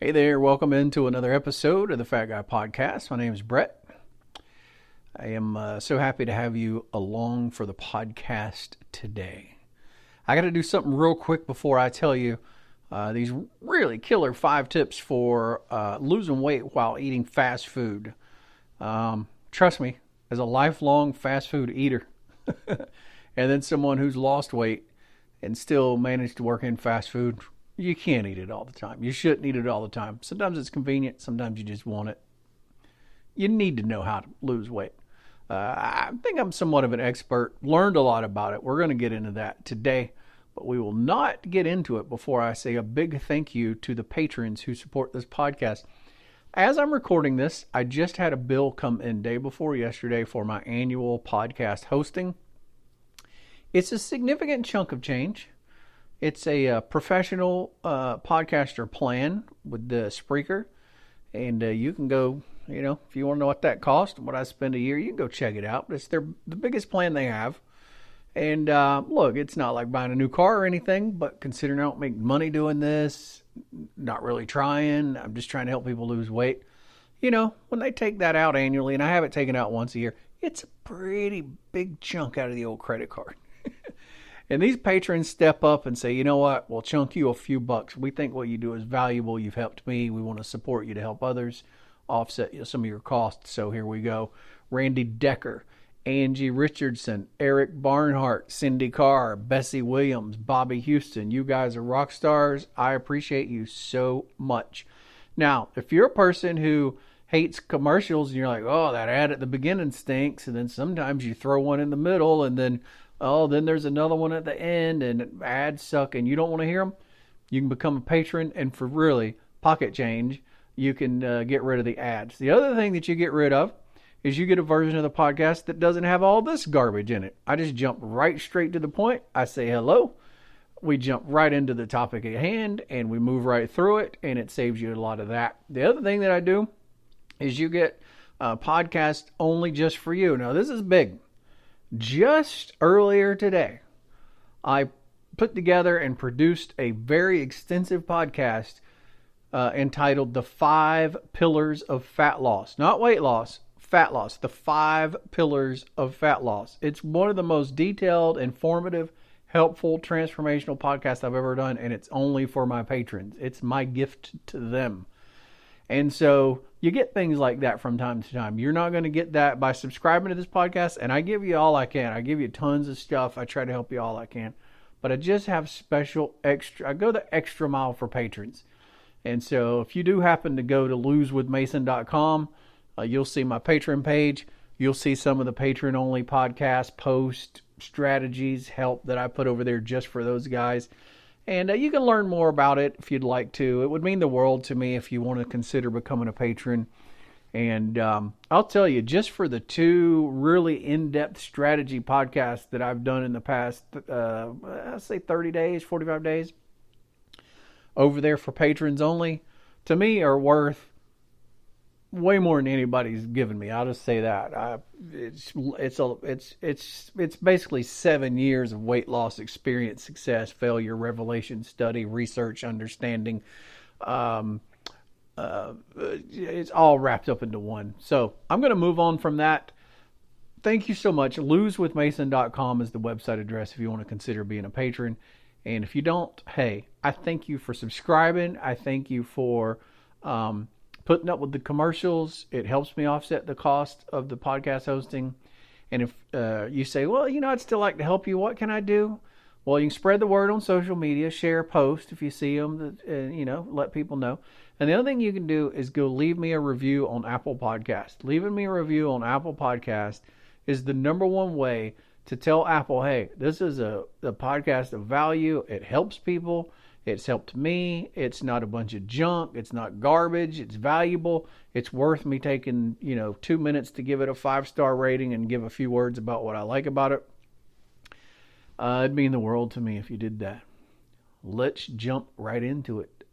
Hey there, welcome into another episode of the Fat Guy Podcast. My name is Brett. I am so happy to have you along for the podcast today. I got to do something real quick before I tell you these really killer 5 tips for losing weight while eating fast food. Trust me, as a lifelong fast food eater, and then someone who's lost weight and still managed to work in fast food, you can't eat it all the time. You shouldn't eat it all the time. Sometimes it's convenient. Sometimes you just want it. You need to know how to lose weight. I think I'm somewhat of an expert. Learned a lot about it. We're going to get into that today. But we will not get into it before I say a big thank you to the patrons who support this podcast. As I'm recording this, I just had a bill come in day before yesterday for my annual podcast hosting. It's a significant chunk of change. It's a professional podcaster plan with the Spreaker. And you can go, if you want to know what that costs, what I spend a year, you can go check it out. But it's the biggest plan they have. And look, it's not like buying a new car or anything, but considering I don't make money doing this, not really trying, I'm just trying to help people lose weight. When they take that out annually, and I have it taken out once a year, it's a pretty big chunk out of the old credit card. And these patrons step up and say, you know what, we'll chunk you a few bucks. We think what you do is valuable. You've helped me. We want to support you to help others, offset some of your costs. So here we go. Randy Decker, Angie Richardson, Eric Barnhart, Cindy Carr, Bessie Williams, Bobby Houston. You guys are rock stars. I appreciate you so much. Now, if you're a person who hates commercials and you're like, oh, that ad at the beginning stinks, and then sometimes you throw one in the middle and then there's another one at the end and ads suck and you don't want to hear them, you can become a patron, and for really pocket change, you can get rid of the ads. The other thing that you get rid of is you get a version of the podcast that doesn't have all this garbage in it. I just jump right straight to the point. I say hello. We jump right into the topic at hand and we move right through it, and it saves you a lot of that. The other thing that I do is you get a podcast only just for you. Now, this is big. Just earlier today, I put together and produced a very extensive podcast entitled The 5 Pillars of Fat Loss. Not weight loss, fat loss. The 5 Pillars of Fat Loss. It's one of the most detailed, informative, helpful, transformational podcasts I've ever done, and it's only for my patrons. It's my gift to them. And so you get things like that from time to time. You're not going to get that by subscribing to this podcast, and I give you all I can. I give you tons of stuff. I try to help you all I can. But I just have special extra. I go the extra mile for patrons. And so if you do happen to go to losewithmason.com, you'll see my Patreon page. You'll see some of the patron-only podcast post strategies, help that I put over there just for those guys. And you can learn more about it if you'd like to. It would mean the world to me if you want to consider becoming a patron. And I'll tell you, just for the 2 really in-depth strategy podcasts that I've done in the past, I'll say 30 days, 45 days, over there for patrons only, to me are worth way more than anybody's given me. I'll just say that. It's basically 7 years of weight loss experience, success, failure, revelation, study, research, understanding. It's all wrapped up into one. So I'm going to move on from that. Thank you so much. Losewithmason.com is the website address if you want to consider being a patron. And if you don't, hey, I thank you for subscribing. I thank you for putting up with the commercials. It helps me offset the cost of the podcast hosting. And if you say, well, I'd still like to help you, what can I do? Well, you can spread the word on social media, share a post if you see them, let people know. And the other thing you can do is go leave me a review on Apple Podcast. Leaving me a review on Apple Podcast is the number one way to tell Apple, hey, this is a podcast of value. It helps people. It's helped me. It's not a bunch of junk. It's not garbage. It's valuable. It's worth me taking, 2 minutes to give it a 5-star rating and give a few words about what I like about it. It'd mean the world to me if you did that. Let's jump right into it,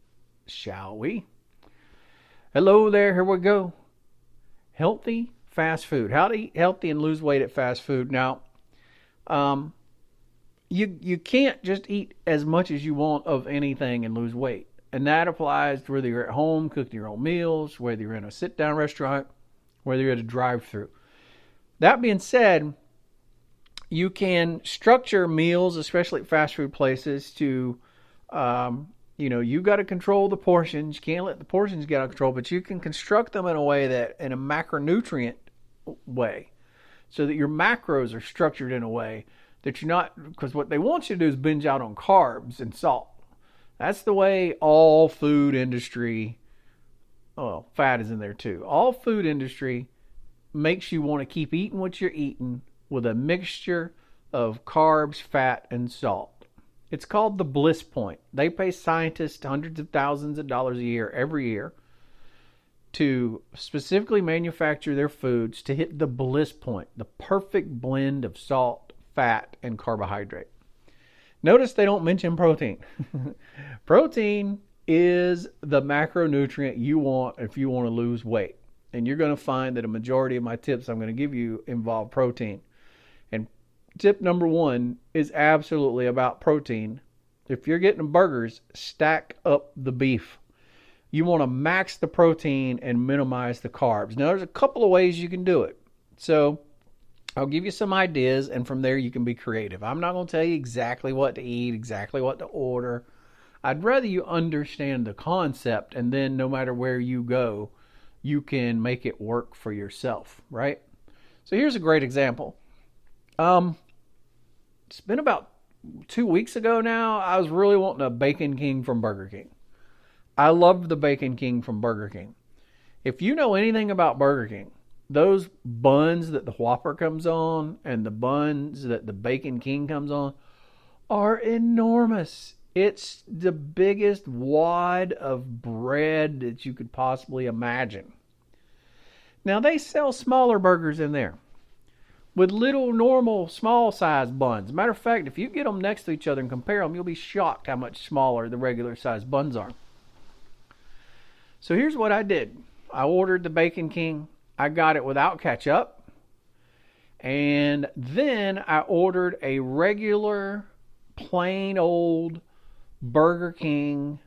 shall we? Hello there. Here we go. Healthy fast food. How to eat healthy and lose weight at fast food. Now, you can't just eat as much as you want of anything and lose weight. And that applies to whether you're at home cooking your own meals, whether you're in a sit-down restaurant, whether you're at a drive-thru. That being said, you can structure meals, especially at fast food places, to, you got to control the portions. You can't let the portions get out of control, but you can construct them in a way that, in a macronutrient way, so that your macros are structured in a way that you're not, because what they want you to do is binge out on carbs and salt. That's the way all food industry, fat is in there too. All food industry makes you want to keep eating what you're eating with a mixture of carbs, fat, and salt. It's called the bliss point. They pay scientists hundreds of thousands of dollars a year, every year, to specifically manufacture their foods to hit the bliss point, the perfect blend of salt, fat, and carbohydrate. Notice they don't mention protein. Protein is the macronutrient you want if you want to lose weight. And you're going to find that a majority of my tips I'm going to give you involve protein. And tip number 1 is absolutely about protein. If you're getting burgers, stack up the beef. You want to max the protein and minimize the carbs. Now, there's a couple of ways you can do it. So I'll give you some ideas, and from there you can be creative. I'm not going to tell you exactly what to eat, exactly what to order. I'd rather you understand the concept, and then no matter where you go, you can make it work for yourself, right? So here's a great example. It's been about 2 weeks ago now. I was really wanting a Bacon King from Burger King. I love the Bacon King from Burger King. If you know anything about Burger King, those buns that the Whopper comes on and the buns that the Bacon King comes on are enormous. It's the biggest wad of bread that you could possibly imagine. Now, they sell smaller burgers in there with little normal small size buns. Matter of fact, if you get them next to each other and compare them, you'll be shocked how much smaller the regular size buns are. So here's what I did. I ordered the Bacon King. I got it without ketchup. And then I ordered a regular, plain old Burger King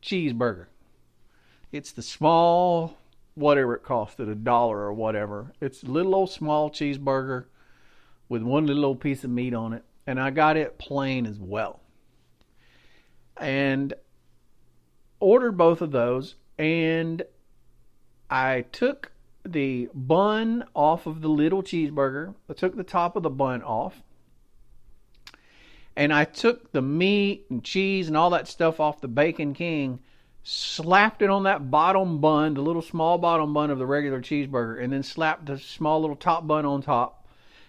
cheeseburger. It's the small, whatever it cost at $1 or whatever. It's a little old small cheeseburger with one little old piece of meat on it. And I got it plain as well. And ordered both of those. And I took the bun off of the little cheeseburger. I took the top of the bun off. And I took the meat and cheese and all that stuff off the Bacon King, slapped it on that bottom bun, the little small bottom bun of the regular cheeseburger, and then slapped the small little top bun on top.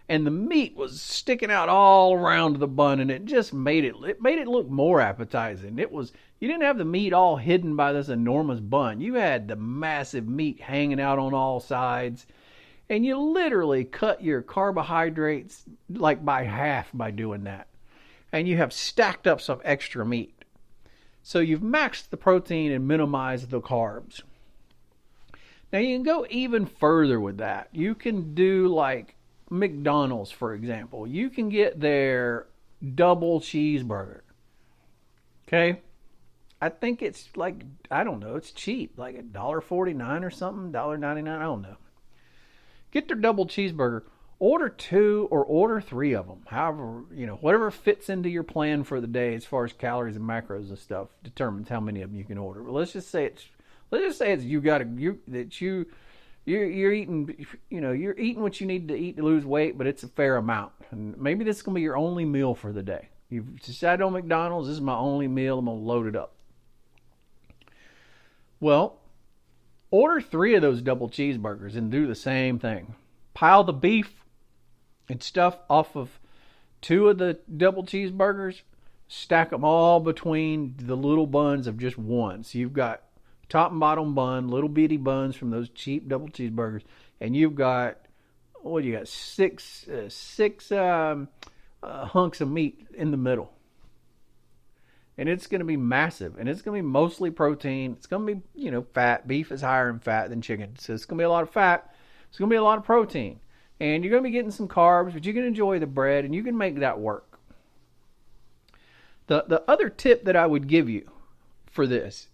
And the meat was sticking out all around the bun, and it just made it look more appetizing. You didn't have the meat all hidden by this enormous bun. You had the massive meat hanging out on all sides. And you literally cut your carbohydrates like by half by doing that. And you have stacked up some extra meat. So you've maxed the protein and minimized the carbs. Now you can go even further with that. You can do like McDonald's, for example. You can get their double cheeseburger. Okay? I think it's like, I don't know, it's cheap, like $1.49 or something, $1.99, I don't know. Get their double cheeseburger, order 2 or order 3 of them. However, whatever fits into your plan for the day as far as calories and macros and stuff determines how many of them you can order. But let's just say it's you're eating, you're eating what you need to eat to lose weight, but it's a fair amount. And maybe this is going to be your only meal for the day. You've decided on McDonald's, this is my only meal, I'm going to load it up. Well, order 3 of those double cheeseburgers and do the same thing. Pile the beef and stuff off of 2 of the double cheeseburgers. Stack them all between the little buns of just one. So you've got top and bottom bun, little bitty buns from those cheap double cheeseburgers. And you've got, 6 hunks of meat in the middle. And it's going to be massive. And it's going to be mostly protein. It's going to be, fat. Beef is higher in fat than chicken. So it's going to be a lot of fat. It's going to be a lot of protein. And you're going to be getting some carbs, but you can enjoy the bread and you can make that work. The other tip that I would give you for this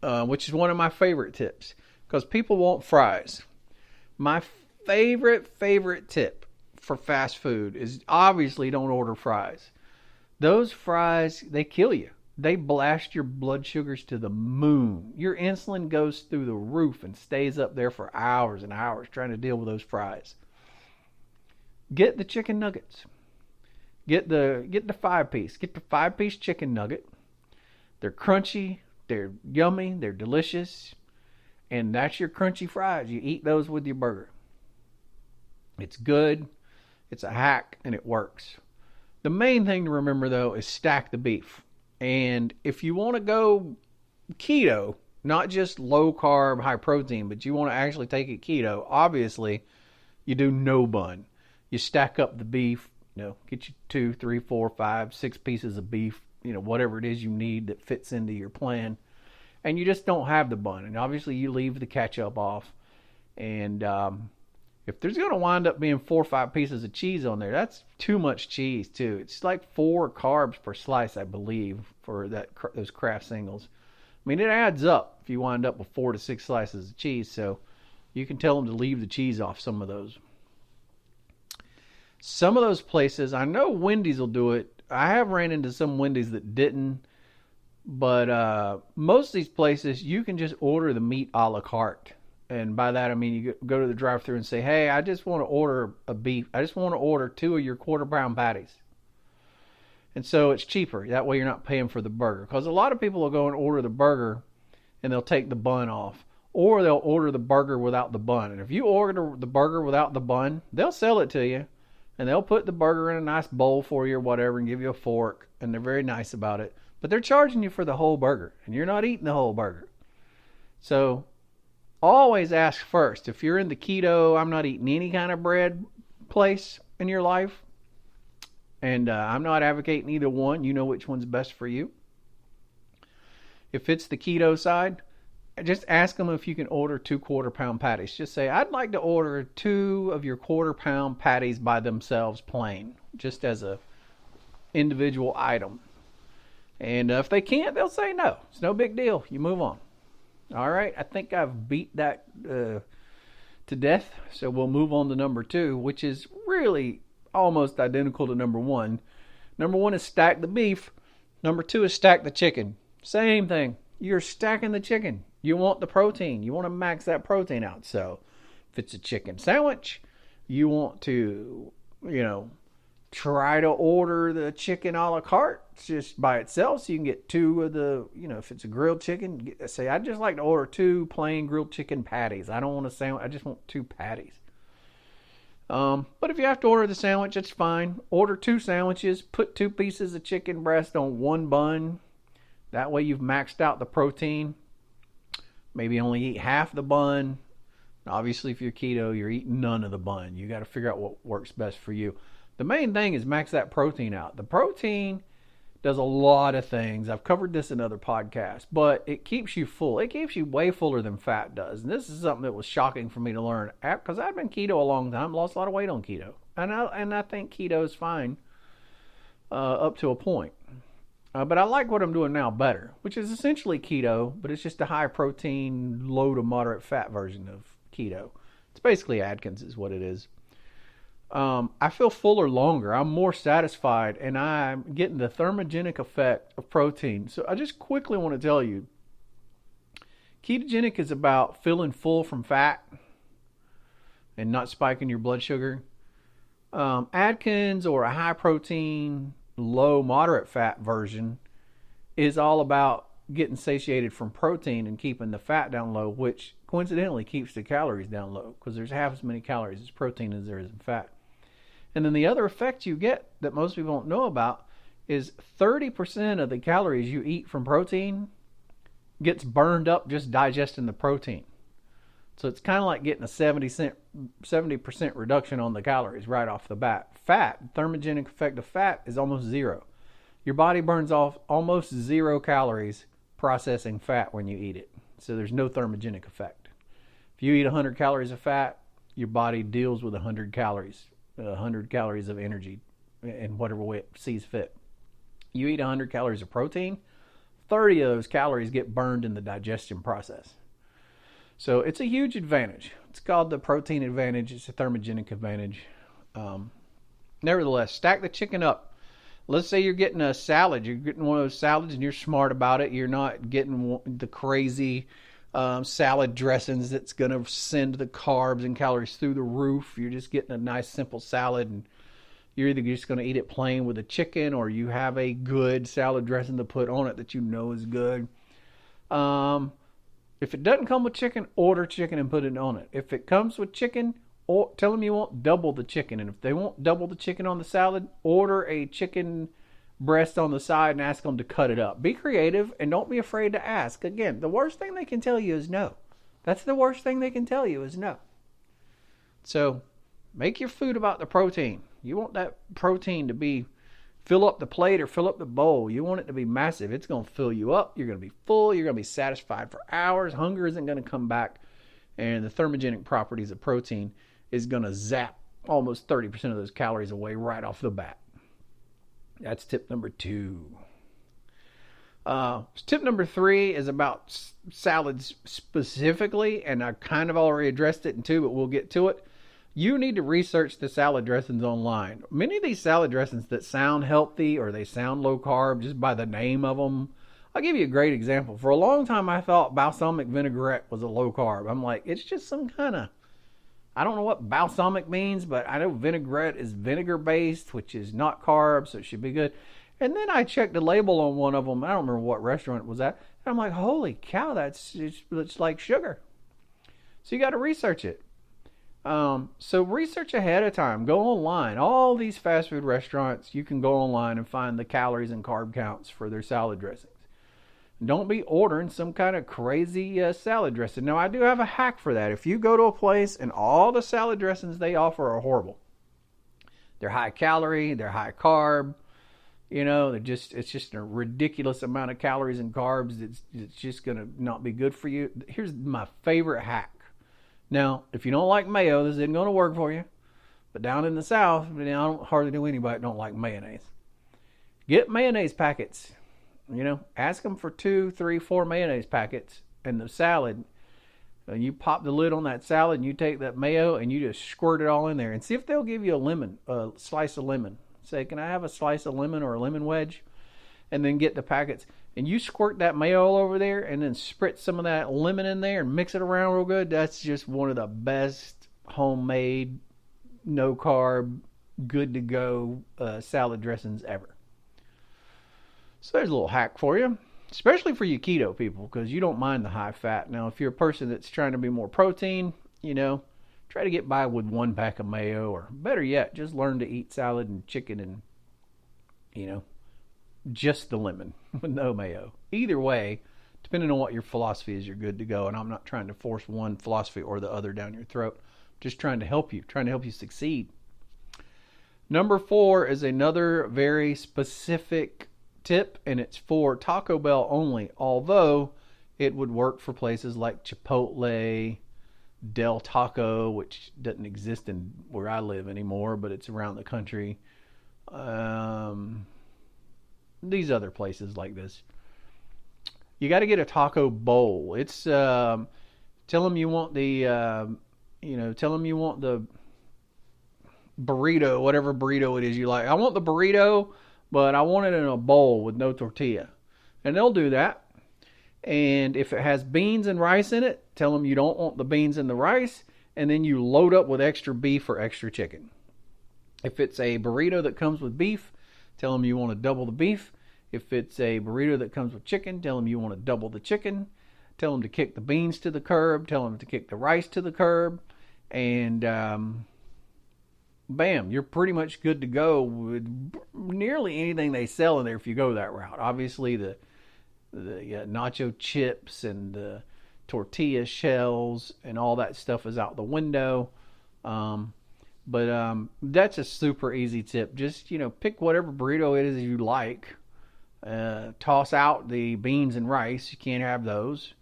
which is one of my favorite tips because people want fries. My favorite tip for fast food is obviously don't order fries. Those fries, they kill you. They blast your blood sugars to the moon. Your insulin goes through the roof and stays up there for hours and hours trying to deal with those fries. Get the chicken nuggets. Get the 5-piece. Get the 5-piece chicken nugget. They're crunchy, they're yummy, they're delicious, and that's your crunchy fries. You eat those with your burger. It's good, it's a hack, and it works. The main thing to remember, though, is stack the beef. And if you want to go keto, not just low carb, high protein, but you want to actually take it keto, obviously, you do no bun. You stack up the beef, get you 2, 3, 4, 5, 6 pieces of beef, whatever it is you need that fits into your plan. And you just don't have the bun. And obviously you leave the ketchup off. And if there's going to wind up being 4 or 5 pieces of cheese on there, that's too much cheese too. It's like 4 carbs per slice, I believe, for those Kraft singles. I mean, it adds up if you wind up with 4 to 6 slices of cheese. So you can tell them to leave the cheese off some of those. Some of those places, I know Wendy's will do it. I have ran into some Wendy's that didn't. But most of these places, you can just order the meat a la carte. And by that, I mean you go to the drive-thru and say, hey, I just want to order a beef. I just want to order 2 of your quarter-pound patties. And so it's cheaper. That way you're not paying for the burger. Because a lot of people will go and order the burger and they'll take the bun off. Or they'll order the burger without the bun. And if you order the burger without the bun, they'll sell it to you. And they'll put the burger in a nice bowl for you or whatever and give you a fork. And they're very nice about it. But they're charging you for the whole burger. And you're not eating the whole burger. So always ask first. If you're in the keto, I'm not eating any kind of bread place in your life. And I'm not advocating either one. You know which one's best for you. If it's the keto side, just ask them if you can order 2 quarter-pound patties. Just say, I'd like to order 2 of your quarter-pound patties by themselves plain. Just as a individual item. And if they can't, they'll say no. It's no big deal. You move on. All right. I think I've beat that to death. So we'll move on to number 2, which is really almost identical to number 1. Number 1 is stack the beef. Number 2 is stack the chicken. Same thing. You're stacking the chicken. You want the protein. You want to max that protein out. So if it's a chicken sandwich, you want to, try to order the chicken a la carte just by itself so you can get 2 of the, if it's a grilled chicken, say, I'd just like to order 2 plain grilled chicken patties. I don't want a sandwich. I just want 2 patties. But if you have to order the sandwich, it's fine. Order 2 sandwiches. Put 2 pieces of chicken breast on 1 bun. That way you've maxed out the protein. Maybe only eat half the bun. Obviously, if you're keto, you're eating none of the bun. You got to figure out what works best for you. The main thing is max that protein out. The protein does a lot of things. I've covered this in other podcasts, but it keeps you full. It keeps you way fuller than fat does. And this is something that was shocking for me to learn because I've been keto a long time, lost a lot of weight on keto. And I think keto is fine up to a point. But I like what I'm doing now better, which is essentially keto, but it's just a high protein, low to moderate fat version of keto. It's basically Atkins is what it is. I feel fuller longer. I'm more satisfied, and I'm getting the thermogenic effect of protein. So I just quickly want to tell you, ketogenic is about feeling full from fat and not spiking your blood sugar. Atkins or a high protein, low moderate fat version is all about getting satiated from protein and keeping the fat down low, which coincidentally keeps the calories down low because there's half as many calories as protein as there is in fat. And then the other effect you get that most people don't know about is 30% of the calories you eat from protein gets burned up just digesting the protein. So it's kind of like getting a 70% reduction on the calories right off the bat. Fat, thermogenic effect of fat is almost 0. Your body burns off almost 0 calories processing fat when you eat it. So there's no thermogenic effect. If you eat 100 calories of fat, your body deals with 100 calories of energy in whatever way it sees fit. You eat 100 calories of protein, 30 of those calories get burned in the digestion process. So it's a huge advantage. It's called the protein advantage. It's a thermogenic advantage. Nevertheless, stack the chicken up. Let's say you're getting a salad. You're getting one of those salads and you're smart about it. You're not getting the crazy salad dressings that's going to send the carbs and calories through the roof. You're just getting a nice simple salad, and you're either just going to eat it plain with a chicken, or you have a good salad dressing to put on it that you know is good. If it doesn't come with chicken, order chicken and put it on it. If it comes with chicken, or tell them you want double the chicken. And if they want double the chicken on the salad, order a chicken breast on the side and ask them to cut it up. Be creative and don't be afraid to ask. Again, the worst thing they can tell you is no. That's the worst thing they can tell you is no. So make your food about the protein. You want that protein to fill up the plate or fill up the bowl. You want it to be massive. It's going to fill you up. You're going to be full. You're going to be satisfied for hours. Hunger isn't going to come back. And the thermogenic properties of protein is going to zap almost 30% of those calories away right off the bat. That's tip number 2. Tip number 3 is about salads specifically, and I kind of already addressed it in 2, but we'll get to it. You need to research the salad dressings online. Many of these salad dressings that sound healthy or they sound low carb just by the name of them. I'll give you a great example. For a long time, I thought balsamic vinaigrette was a low carb. I'm like, it's just some kind of, I don't know what balsamic means, but I know vinaigrette is vinegar based, which is not carb, so it should be good. And then I checked the label on one of them. I don't remember what restaurant it was at. And I'm like, holy cow, it's like sugar. So you got to research it. So research ahead of time. Go online. All these fast food restaurants, you can go online and find the calories and carb counts for their salad dressings. Don't be ordering some kind of crazy salad dressing. Now, I do have a hack for that. If you go to a place and all the salad dressings they offer are horrible, they're high calorie, they're high carb, it's just a ridiculous amount of calories and carbs. It's just going to not be good for you. Here's my favorite hack. Now, if you don't like mayo, this isn't going to work for you. But down in the South, I don't hardly know anybody that don't like mayonnaise. Get mayonnaise packets. Ask them for 2, 3, 4 mayonnaise packets and the salad. And you pop the lid on that salad and you take that mayo and you just squirt it all in there. And see if they'll give you a slice of lemon. Say, can I have a slice of lemon or a lemon wedge? And then get the packets. And you squirt that mayo all over there and then spritz some of that lemon in there and mix it around real good. That's just one of the best homemade, no carb, good to go salad dressings ever. So there's a little hack for you, especially for you keto people, because you don't mind the high fat. Now, if you're a person that's trying to be more protein, try to get by with 1 pack of mayo, or better yet, just learn to eat salad and chicken and, just the lemon with no mayo. Either way, depending on what your philosophy is, you're good to go. And I'm not trying to force one philosophy or the other down your throat. Just trying to help you succeed. Number 4 is another very specific tip, and it's for Taco Bell only, although it would work for places like Chipotle, Del Taco, which doesn't exist in where I live anymore, but it's around the country. These other places like this. You got to get a taco bowl. It's tell them you want the burrito, whatever burrito it is you like. I want the burrito, but I want it in a bowl with no tortilla. And they'll do that. And if it has beans and rice in it, tell them you don't want the beans and the rice, and then you load up with extra beef or extra chicken. If it's a burrito that comes with beef, tell them you want to double the beef. If it's a burrito that comes with chicken, tell them you want to double the chicken. Tell them to kick the beans to the curb. Tell them to kick the rice to the curb. And bam, you're pretty much good to go with nearly anything they sell in there if you go that route. Obviously, the nacho chips and the tortilla shells and all that stuff is out the window. But that's a super easy tip. Just, pick whatever burrito it is you like. Toss out the beans and rice. You can't have those.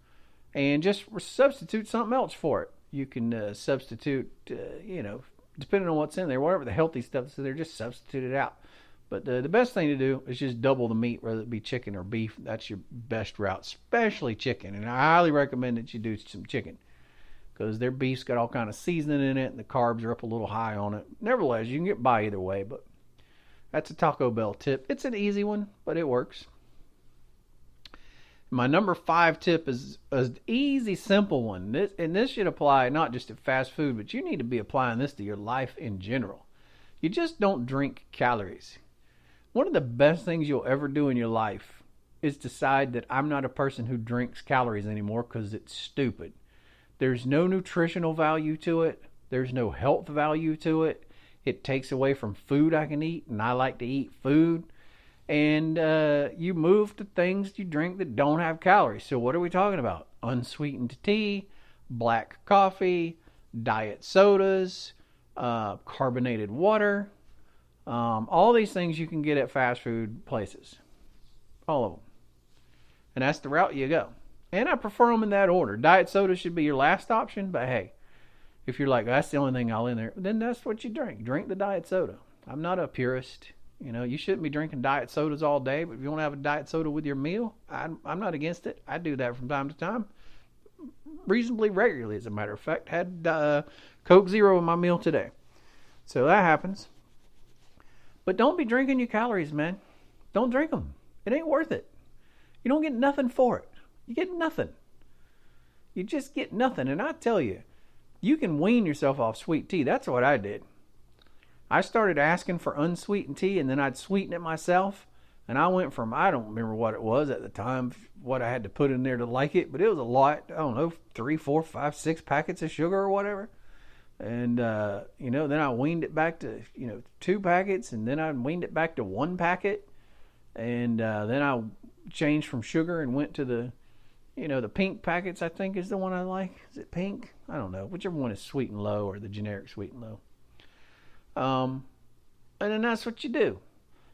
And just substitute something else for it. You can substitute, depending on what's in there, whatever the healthy stuff is in there, just substitute it out. But the best thing to do is just double the meat, whether it be chicken or beef. That's your best route, especially chicken. And I highly recommend that you do some chicken because their beef's got all kind of seasoning in it and the carbs are up a little high on it. Nevertheless, you can get by either way, but that's a Taco Bell tip. It's an easy one, but it works. My number 5 tip is an easy, simple one. This should apply not just to fast food, but you need to be applying this to your life in general. You just don't drink calories. One of the best things you'll ever do in your life is decide that I'm not a person who drinks calories anymore because it's stupid. There's no nutritional value to it. There's no health value to it. It takes away from food I can eat, and I like to eat food. And you move to things you drink that don't have calories. So what are we talking about? Unsweetened tea, black coffee, diet sodas, carbonated water. All these things you can get at fast food places. All of them. And that's the route you go. And I prefer them in that order. Diet soda should be your last option. But hey, if you're like, that's the only thing I'll in there, then that's what you drink. Drink the diet soda. I'm not a purist. You know, you shouldn't be drinking diet sodas all day, but if you want to have a diet soda with your meal, I'm not against it. I do that from time to time, reasonably regularly, as a matter of fact. Had Coke Zero in my meal today. So that happens. But don't be drinking your calories, man. Don't drink them. It ain't worth it. You don't get nothing for it. You get nothing. You just get nothing. And I tell you, you can wean yourself off sweet tea. That's what I did. I started asking for unsweetened tea, and then I'd sweeten it myself. And I went from, I don't remember what it was at the time, what I had to put in there to like it, but it was a lot. I don't know, 3, 4, 5, 6 packets of sugar or whatever. And, then I weaned it back to, 2 packets, and then I weaned it back to 1 packet. And then I changed from sugar and went to the pink packets, I think is the one I like. Is it pink? I don't know. Whichever one is sweet and low or the generic sweet and low. And then that's what you do.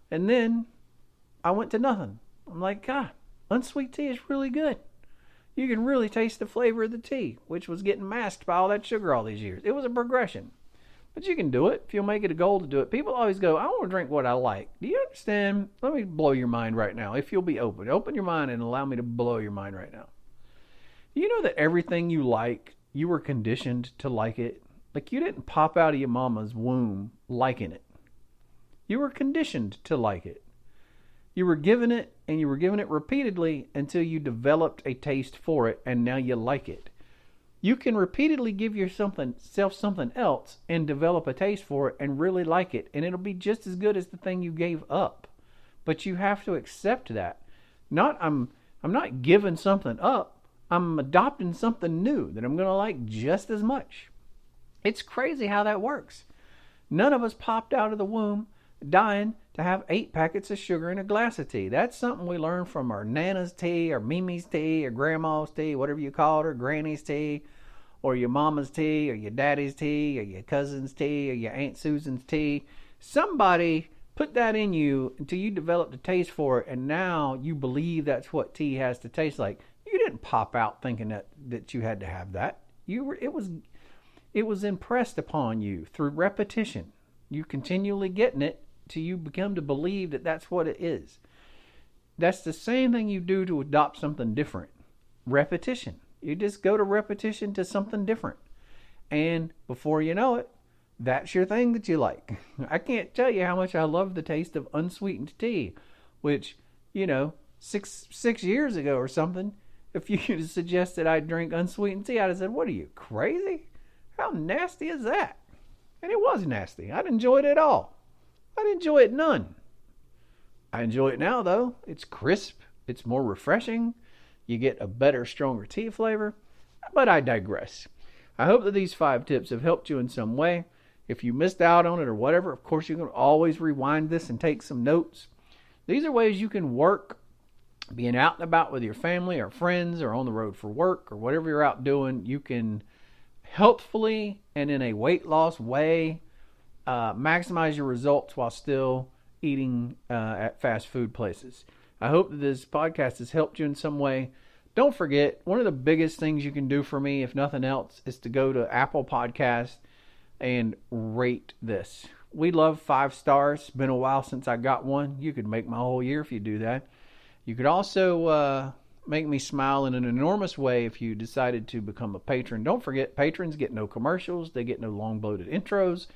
And then I went to nothing. I'm like, God, unsweet tea is really good. You can really taste the flavor of the tea, which was getting masked by all that sugar all these years. It was a progression. But you can do it if you'll make it a goal to do it. People always go, I want to drink what I like. Do you understand? Let me blow your mind right now. If you'll be open. Open your mind and allow me to blow your mind right now. Do you know that everything you like, you were conditioned to like it? Like, you didn't pop out of your mama's womb liking it. You were conditioned to like it. You were given it, and you were given it repeatedly until you developed a taste for it, and now you like it. You can repeatedly give yourself something else and develop a taste for it and really like it, and it'll be just as good as the thing you gave up. But you have to accept that. I'm not giving something up. I'm adopting something new that I'm going to like just as much. It's crazy how that works. None of us popped out of the womb dying to have 8 packets of sugar in a glass of tea. That's something we learned from our Nana's tea, or Mimi's tea, or Grandma's tea, whatever you call it, or Granny's tea, or your mama's tea, or your daddy's tea, or your cousin's tea, or your Aunt Susan's tea. Somebody put that in you until you developed a taste for it, and now you believe that's what tea has to taste like. You didn't pop out thinking that you had to have that. It was impressed upon you through repetition. You continually getting it till you become to believe that that's what it is. That's the same thing you do to adopt something different. Repetition. You just go to repetition to something different. And before you know it, that's your thing that you like. I can't tell you how much I love the taste of unsweetened tea, which, 6 years ago or something, if you suggested I drink unsweetened tea, I'd have said, what are you, crazy? How nasty is that? And it was nasty. I didn't enjoy it at all. I didn't enjoy it none. I enjoy it now, though. It's crisp. It's more refreshing. You get a better, stronger tea flavor. But I digress. I hope that these 5 tips have helped you in some way. If you missed out on it or whatever, of course, you can always rewind this and take some notes. These are ways you can work being out and about with your family or friends or on the road for work or whatever you're out doing. You can healthfully and in a weight loss way maximize your results while still eating at fast food places. I hope that this podcast has helped you in some way. Don't forget, one of the biggest things you can do for me, if nothing else, is to go to Apple Podcasts and rate this. We love 5 stars. Been a while since I got one. You could make my whole year if you do that. You could also make me smile in an enormous way if you decided to become a patron. Don't forget, patrons get no commercials. They get no long bloated intros.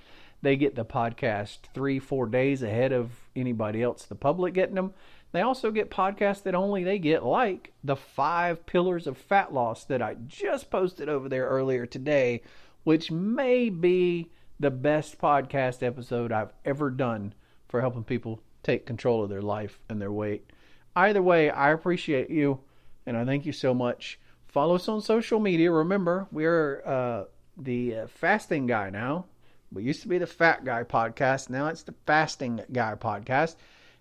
They get the podcast 3-4 days ahead of anybody else, the public, getting them. They also get podcasts that only they get, like the 5 Pillars of Fat Loss that I just posted over there earlier today, which may be the best podcast episode I've ever done for helping people take control of their life and their weight. Either way, I appreciate you, and I thank you so much. Follow us on social media. Remember, we're the Fasting Guy now. We used to be the Fat Guy Podcast. Now it's the Fasting Guy Podcast.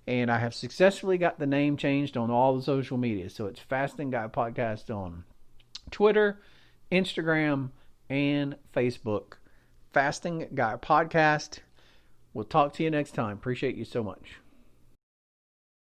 And I have successfully got the name changed on all the social media. So it's Fasting Guy Podcast on Twitter, Instagram, and Facebook. Fasting Guy Podcast. We'll talk to you next time. Appreciate you so much.